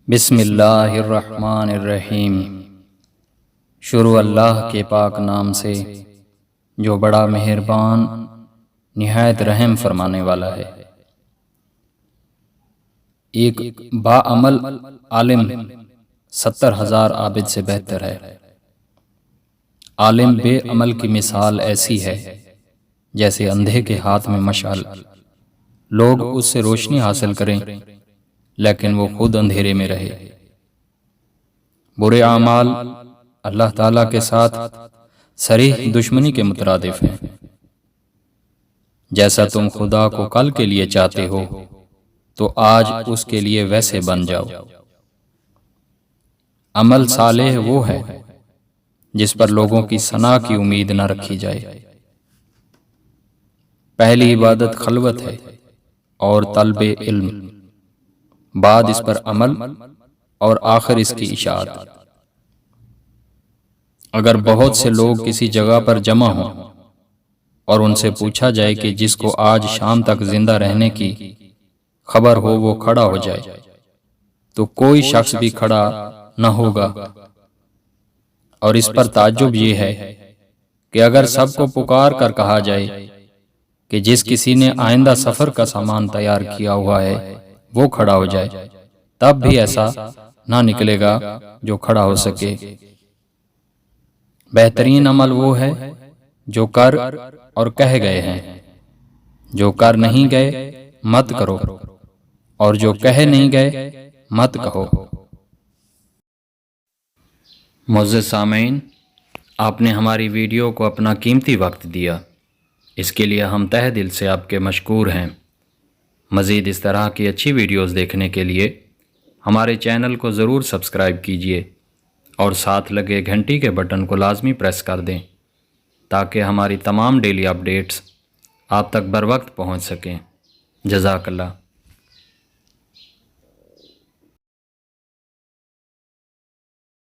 بسم اللہ الرحمن الرحیم۔ شروع اللہ کے پاک نام سے جو بڑا مہربان نہایت رحم فرمانے والا ہے۔ ایک باعمل عالم 70,000 عابد سے بہتر ہے۔ عالم بے عمل کی مثال ایسی ہے جیسے اندھے کے ہاتھ میں مشعل، لوگ اس سے روشنی حاصل کریں لیکن وہ خود اندھیرے میں رہے۔ برے اعمال اللہ تعالیٰ کے ساتھ صریح دشمنی کے مترادف ہیں۔ جیسا تم خدا کو کل کے لیے چاہتے ہو تو آج اس کے لیے ویسے بن جاؤ۔ عمل صالح وہ ہے جس پر لوگوں کی ثنا کی امید نہ رکھی جائے۔ پہلی عبادت خلوت ہے اور طلب علم، بعد اس پر عمل اور آخر اس کی اشاعت۔ اگر بہت سے لوگ کسی جگہ پر جمع ہوں اور ان سے پوچھا جائے کہ جس کو آج شام تک زندہ رہنے کی خبر ہو وہ کھڑا ہو جائے تو کوئی شخص بھی کھڑا نہ ہوگا، اور اس پر تعجب یہ ہے کہ اگر سب کو پکار کر کہا جائے کہ جس کسی نے آئندہ سفر کا سامان تیار کیا ہوا ہے وہ کھڑا ہو جائے، تب بھی ایسا نہ نکلے گا جو کھڑا ہو سکے۔ بہترین عمل وہ ہے جو کر اور کہہ گئے ہیں۔ جو کر نہیں گئے مت کرو، اور جو کہہ نہیں گئے مت کہو۔ معزز سامعین، آپ نے ہماری ویڈیو کو اپنا قیمتی وقت دیا، اس کے لیے ہم تہہ دل سے آپ کے مشکور ہیں۔ مزید اس طرح کی اچھی ویڈیوز دیکھنے کے لیے ہمارے چینل کو ضرور سبسکرائب کیجیے اور ساتھ لگے گھنٹی کے بٹن کو لازمی پریس کر دیں تاکہ ہماری تمام ڈیلی اپڈیٹس آپ تک بروقت پہنچ سکیں۔ جزاک اللہ۔